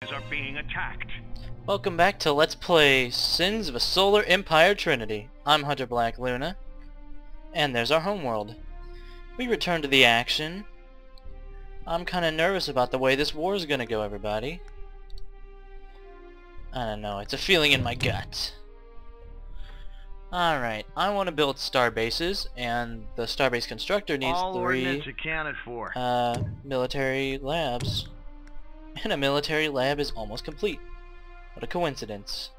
Are being attacked. Welcome back to Let's Play Sins of a Solar Empire Trinity. I'm Hunter Black Luna, and there's our homeworld. We return to the action. I'm kinda nervous about the way this war is gonna go, everybody. I don't know, it's a feeling in my gut. Alright, I want to build star bases, and the starbase constructor needs All 3 ordnance accounted for. military labs. And a military lab is almost complete. What a coincidence.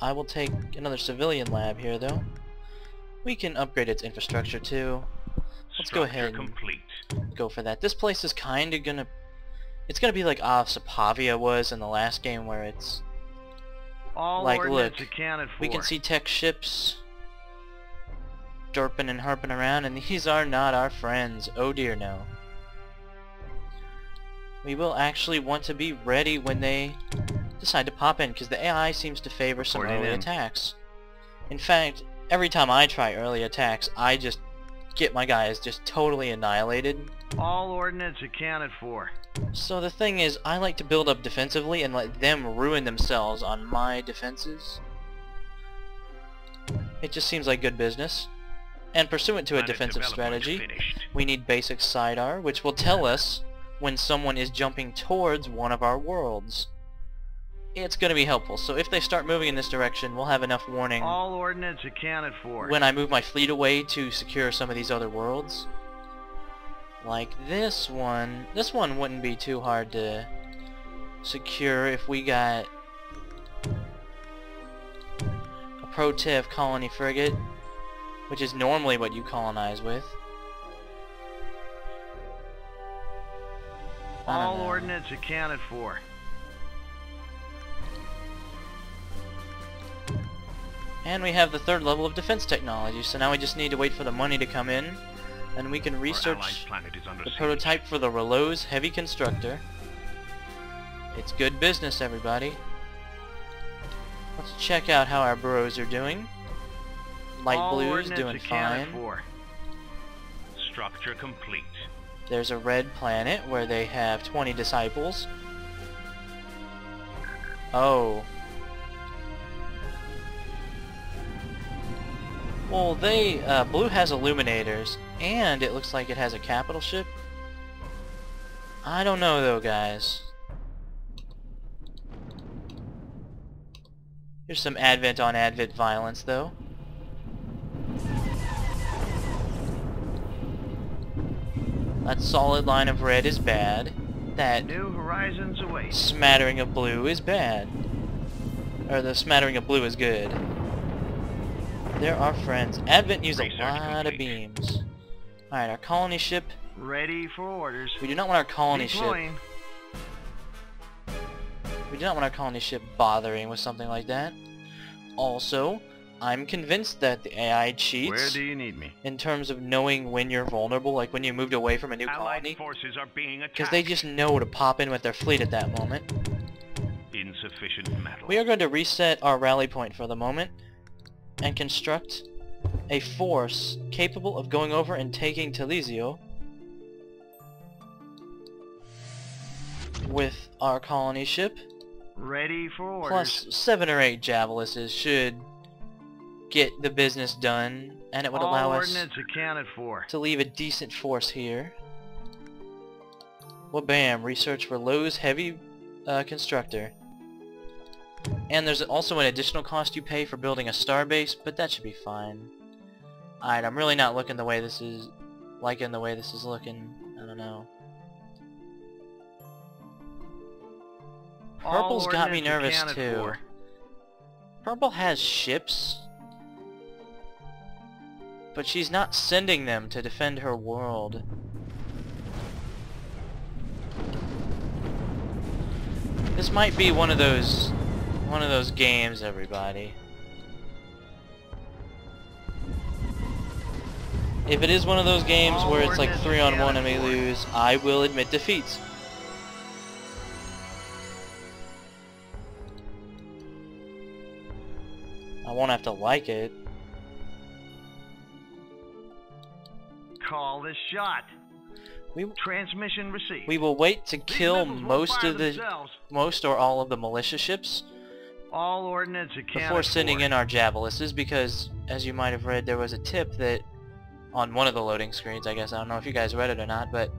I will take another civilian lab here, though. We can upgrade its infrastructure, too. Let's go ahead and go for that. This place is kinda gonna... It's gonna be like Sapavia was in the last game, where it's... All like, ordnance look, accounted for. we can see tech ships derping and harping around, and these are not our friends. Oh dear, no. We will actually want to be ready when they decide to pop in, because the AI seems to favor some early attacks. In fact, every time I try early attacks, I just get my guys just totally annihilated. All ordnance accounted for. So the thing is, I like to build up defensively and let them ruin themselves on my defenses. It just seems like good business. And pursuant to a defensive strategy, we need basic SIDAR, which will tell us when someone is jumping towards one of our worlds. It's going to be helpful, so if they start moving in this direction, we'll have enough warning All ordnance accounted for. when I move my fleet away to secure some of these other worlds. Like this one wouldn't be too hard to secure if we got a Pro-Tev colony frigate, which is normally what you colonize with. All ordnance accounted for. And we have the 3rd level of defense technology, so now we just need to wait for the money to come in, and we can research the prototype for the Relo's heavy constructor. It's good business, everybody. Let's check out how our bros are doing. Light blue is doing fine. Structure complete. There's a red planet where they have 20 disciples. Oh. Well, blue has illuminators, and it looks like it has a capital ship. I don't know though, guys. Here's some Advent on Advent violence, though. That solid line of red is bad. That New horizons await. smattering of blue is bad. Or the smattering of blue is good. They're our friends. Advent use a lot of beams. Alright, our colony ship. Ready for orders. We do not want our colony Deploying. ship. We do not want our colony ship bothering with something like that. Also, I'm convinced that the AI cheats. Where do you need me? In terms of knowing when you're vulnerable, like when you moved away from a new colony. Forces are being attacked. Because they just know to pop in with their fleet at that moment. Insufficient metal. We are going to reset our rally point for the moment and construct a force capable of going over and taking Telesio with our colony ship. Ready for orders. Plus 7 or 8 Javelises should get the business done, and it would allow us accounted for. to leave a decent force here. Well, bam, research for Lowe's heavy constructor. And there's also an additional cost you pay for building a starbase, but that should be fine. Alright, I'm really not liking the way this is looking. I don't know. Purple's got me nervous too. Purple has ships, but she's not sending them to defend her world. This might be one of those games, everybody. If it is one of those games where it's like 3-on-1 and we lose, I will admit defeat. I won't have to like it. Call the shot. Transmission received. We will wait to These kill missiles won't most fire of the themselves. most or all of the militia ships All ordnance accounted before sending for. in our javelisses, because as you might have read, there was a tip that on one of the loading screens, I guess, I don't know if you guys read it or not, but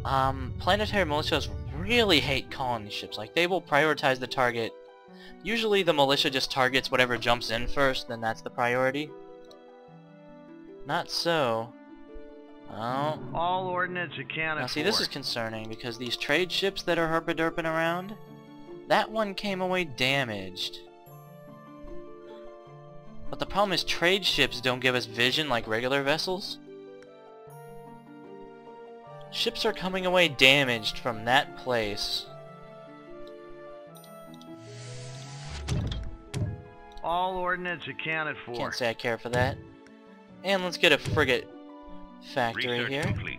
planetary militias really hate colony ships. Like, they will prioritize the target. Usually the militia just targets whatever jumps in first, then that's the priority. Not so. Oh. All ordnance accounted Now see, for. this is concerning, because these trade ships that are herpaderping around, that one came away damaged. But the problem is trade ships don't give us vision like regular vessels. Ships are coming away damaged from that place. All ordnance accounted for. Can't say I care for that. And let's get a frigate factory Research here. complete.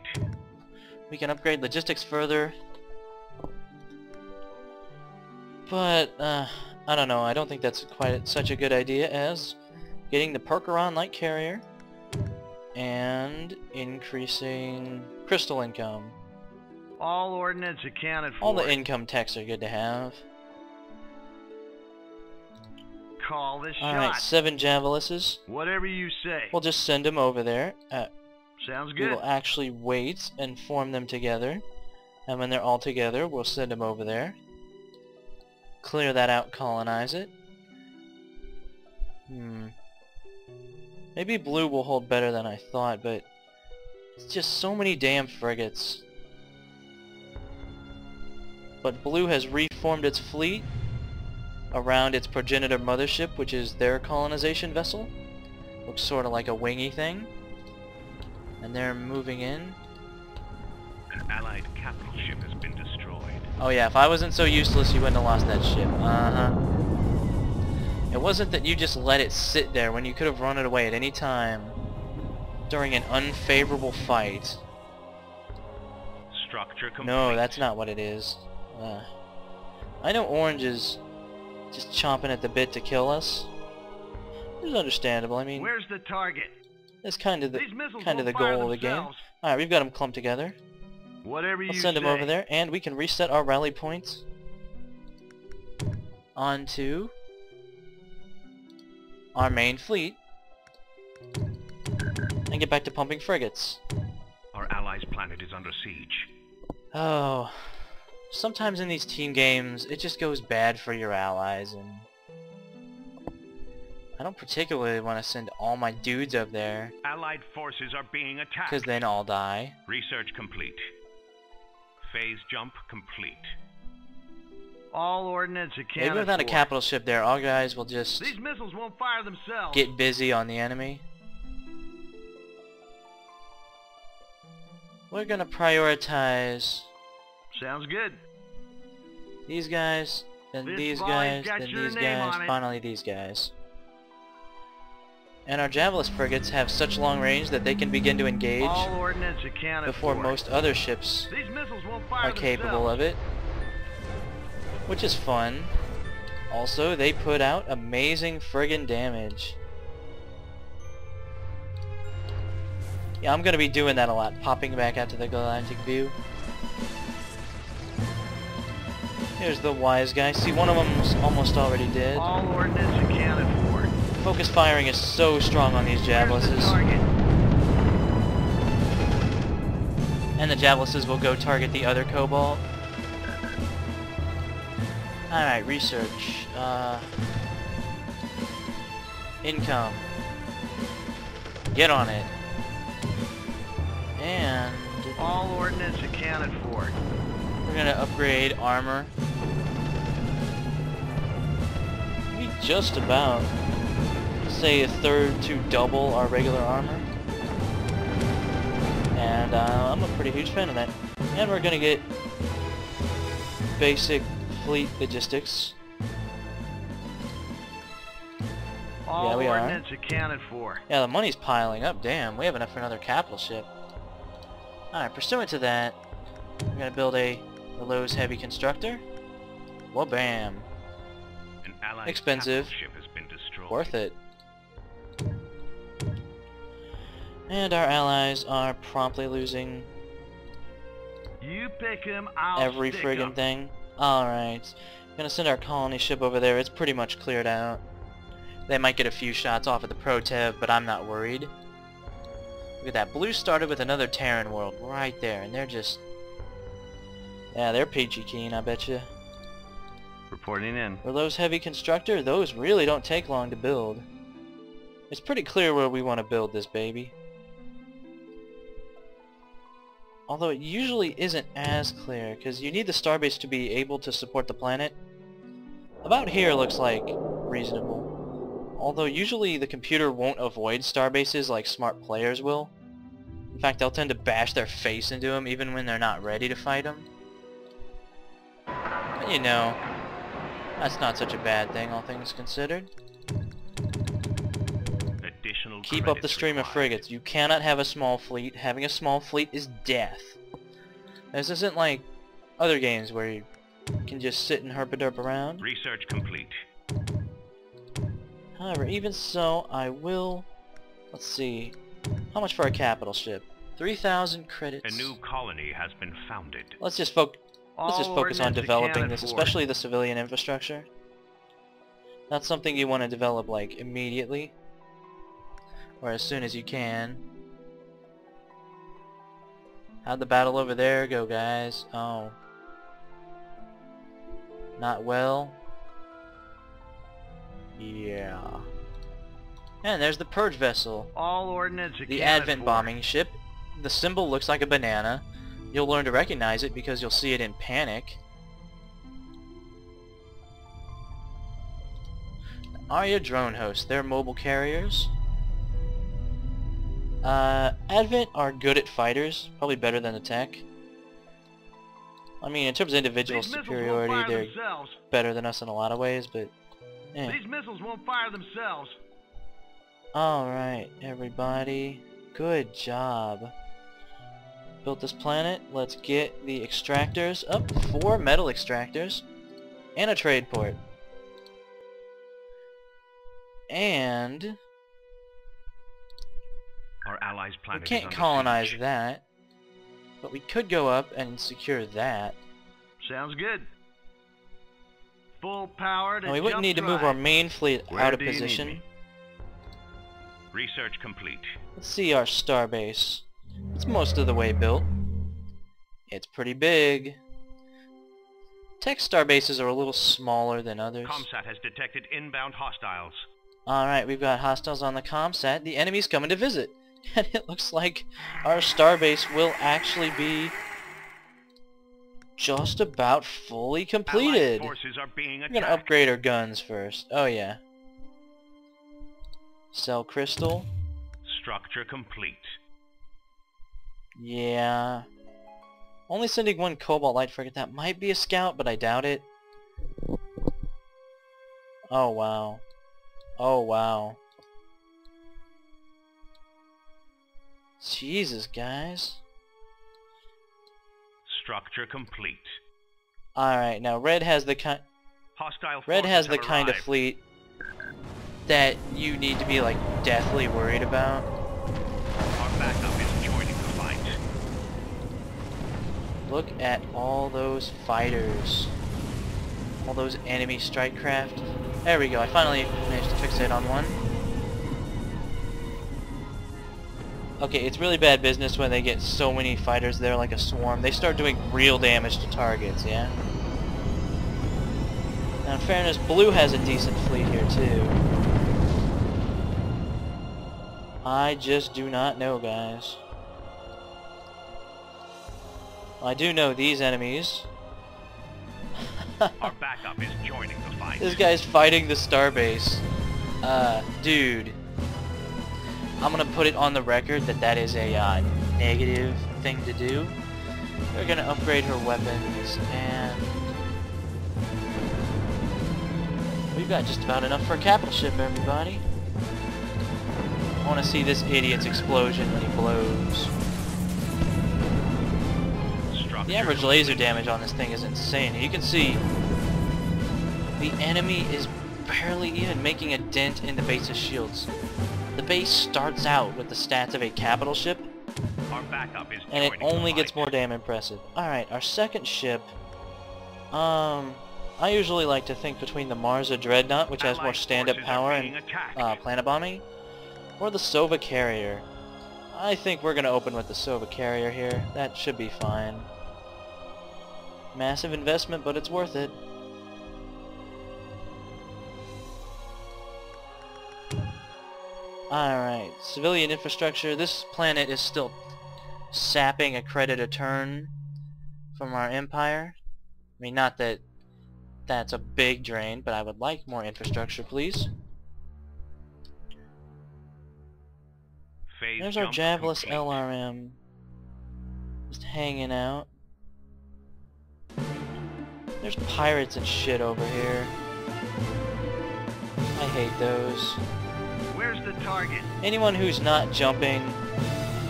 We can upgrade logistics further. But, I don't know, I don't think that's quite such a good idea as getting the Percheron light carrier and increasing crystal income. All ordnance accounted for. All the income techs are good to have. Call the shot. Alright, 7 javelisses. Whatever you say. We'll just send them over there. Sounds We good. will actually wait and form them together. And when they're all together, we'll send them over there. Clear that out, colonize it. Maybe blue will hold better than I thought, but it's just so many damn frigates. But blue has reformed its fleet around its progenitor mothership, which is their colonization vessel. Looks sort of like a wingy thing. And they're moving in. An Allied capital ship has been destroyed. Oh yeah, if I wasn't so useless, you wouldn't have lost that ship. It wasn't that you just let it sit there when you could have run it away at any time during an unfavorable fight. Structure complete. No, that's not what it is. I know Orange is just chomping at the bit to kill us. It's understandable. I mean, Where's the target? that's kind of the These missiles goal won't fire of the game. themselves. Alright, we've got them clumped together. Whatever Let's you send say. them over there, and we can reset our rally points onto our main fleet and get back to pumping frigates. Our allies' planet is under siege. Oh, sometimes in these team games it just goes bad for your allies, and I don't particularly want to send all my dudes up there Allied forces are being attacked. because then I'll die. Research complete. Phase jump complete. All ordnance accounted Maybe without a for. capital ship there, our guys will just These missiles won't fire themselves. get busy on the enemy. We're gonna prioritize Sounds good. these guys, then This these volley's guys, got then your these name guys, on it. finally these guys. And our Javelin frigates have such long range that they can begin to engage All ordnance accounted before for. most other ships These missiles won't fire are capable themselves. of it, which is fun. Also, they put out amazing friggin' damage. Yeah, I'm gonna be doing that a lot, popping back out to the galactic view. Here's the wise guy. See, one of them's almost already dead. All ordnance accounted for. Focus firing is so strong on these Where's the javelisses. target? And the javelisses will go target the other cobalt. Alright, research. Income. Get on it. And All ordnance accounted for. we're gonna upgrade armor. We just about say a third to double our regular armor. And I'm a pretty huge fan of that. And we're gonna get basic fleet logistics. All Yeah, we are. ordnance accounted for. Yeah, the money's piling up. Damn, we have enough for another capital ship. Alright, pursuant to that, we're gonna build a Lowe's heavy constructor. Well, bam. An allied Expensive. capital ship has been destroyed. Worth it. And our allies are promptly losing You pick him, I'll every stick friggin' him. thing. Alright. Gonna send our colony ship over there. It's pretty much cleared out. They might get a few shots off at the Protev, but I'm not worried. Look at that. Blue started with another Terran world right there, and they're just... Yeah, they're peachy keen, I bet you. Reporting in. For those heavy constructor, those really don't take long to build. It's pretty clear where we want to build this baby. Although it usually isn't as clear, because you need the starbase to be able to support the planet. About here looks like reasonable. Although usually the computer won't avoid starbases like smart players will. In fact, they'll tend to bash their face into them even when they're not ready to fight them. But you know, that's not such a bad thing, all things considered. Additional Keep up the credits stream of required. frigates. You cannot have a small fleet. Having a small fleet is death. This isn't like other games where you can just sit and herp-a-derp around. Research complete. However, even so, I will... Let's see. How much for a capital ship? 3,000 credits. A new colony has been founded. Let's just focus on ordnance developing accounted this, for. especially the civilian infrastructure. That's something you want to develop, like, immediately. Or as soon as you can. How'd the battle over there go, guys? Oh. Not well? Yeah. And there's the purge vessel. All ordnance The accounted Advent for. bombing ship. The symbol looks like a banana. You'll learn to recognize it because you'll see it in Panic. Arya drone hosts. They're mobile carriers. Advent are good at fighters. Probably better than the tech. I mean, in terms of individual These missiles won't superiority, fire they're themselves. better than us in a lot of ways, but... eh. These missiles won't fire themselves. Alright, everybody. Good job. Built this planet. Let's get the extractors up. 4 metal extractors. And a trade port. And... Our allies' we planet is can't under colonize siege. that. But we could go up and secure that. Sounds good. Full power to And we wouldn't jump need to move drive. our main fleet Where out of do you need position. me? Research complete. Let's see our starbase. It's most of the way built. It's pretty big. Tech starbases are a little smaller than others. Comsat has detected inbound hostiles. Alright, we've got hostiles on the comsat. The enemy's coming to visit. And it looks like our starbase will actually be just about fully completed. Allied forces are being We're attacked. gonna upgrade our guns first. Oh yeah. Cell crystal. Structure complete. Yeah. Only sending 1 cobalt light frigate. That might be a scout, but I doubt it. Oh wow. Oh wow. Jesus, guys. Structure complete. Alright, now Red has the kind Hostile Red forces has the have kind of arrived. fleet that you need to be like deathly worried about. Our backup is joining the fight. Look at all those fighters. All those enemy strike craft. There we go, I finally managed to fixate on one. Okay, it's really bad business when they get so many fighters there like a swarm. They start doing real damage to targets, yeah? Now in fairness, Blue has a decent fleet here too. I just do not know, guys. I do know these enemies. Our backup is joining the fight. This guy's fighting the starbase. Dude. I'm gonna put it on the record that that is a negative thing to do. We're gonna upgrade her weapons, and we've got just about enough for a capital ship, everybody. I want to see this idiot's explosion when he blows. Structure The average laser damage on this thing is insane. You can see the enemy is barely even making a dent in the base's shields. The base starts out with the stats of a capital ship, Our backup is and it joining the only gets fight. more damn impressive. Alright, our second ship, I usually like to think between the Marza Dreadnought, which has more Allied stand-up forces are power being and attacked. planet bombing, or the Sova Carrier. I think we're going to open with the Sova Carrier here. That should be fine. Massive investment, but it's worth it. Alright, civilian infrastructure. This planet is still sapping a credit a turn from our empire. I mean, not that that's a big drain, but I would like more infrastructure, please. Phase There's our jump Javelus complete. LRM. Just hanging out. There's pirates and shit over here. I hate those. Where's the target? Anyone who's not jumping,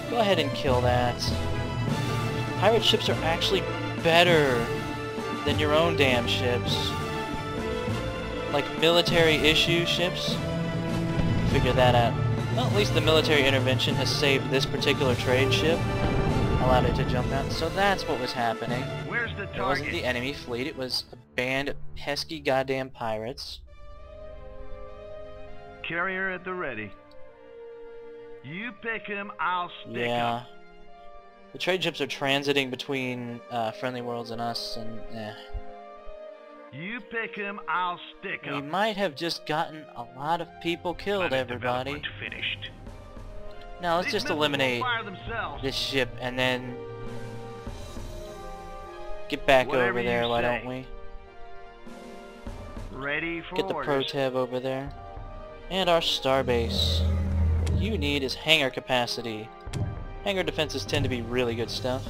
go ahead and kill that. Pirate ships are actually better than your own damn ships. Like military issue ships. Figure that out. Well, at least the military intervention has saved this particular trade ship. Allowed it to jump out. So that's what was happening. Where's the It wasn't target? the enemy fleet, it was a band of pesky goddamn pirates. Carrier at the ready. You pick him, I'll stick him. Yeah. The trade ships are transiting between friendly worlds and us, and You pick him, I'll stick we him. might have just gotten a lot of people killed, Planet everybody. development finished. Now let's These just missiles will eliminate fire themselves. this ship and then get back Whatever over you there, why say. don't we? Ready for Get the orders. Protev over there. And our starbase. What you need is hangar capacity. Hangar defenses tend to be really good stuff.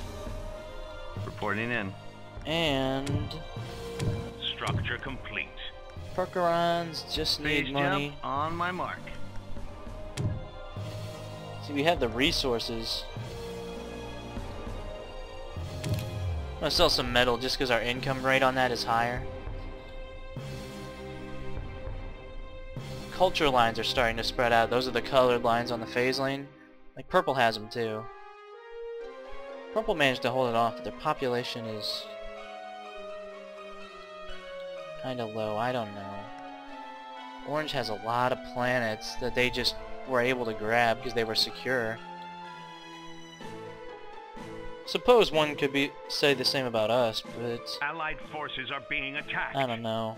Reporting in. And Structure complete. Percherons just Phase need money. jump on my mark. See, we have the resources. I'm gonna sell some metal just because our income rate on that is higher. Culture lines are starting to spread out. Those are the colored lines on the phase lane. Like purple has them too. Purple managed to hold it off, but their population is kinda low. I don't know. Orange has a lot of planets that they just were able to grab because they were secure. Suppose one could say the same about us, but Allied forces are being attacked. I don't know.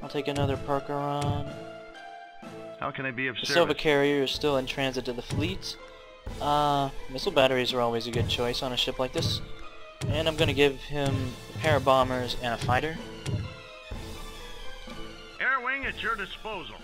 I'll take another Percheron. How can I be of The service? Silva Carrier is still in transit to the fleet. Missile batteries are always a good choice on a ship like this. And I'm gonna give him a pair of bombers and a fighter. Air wing at your disposal.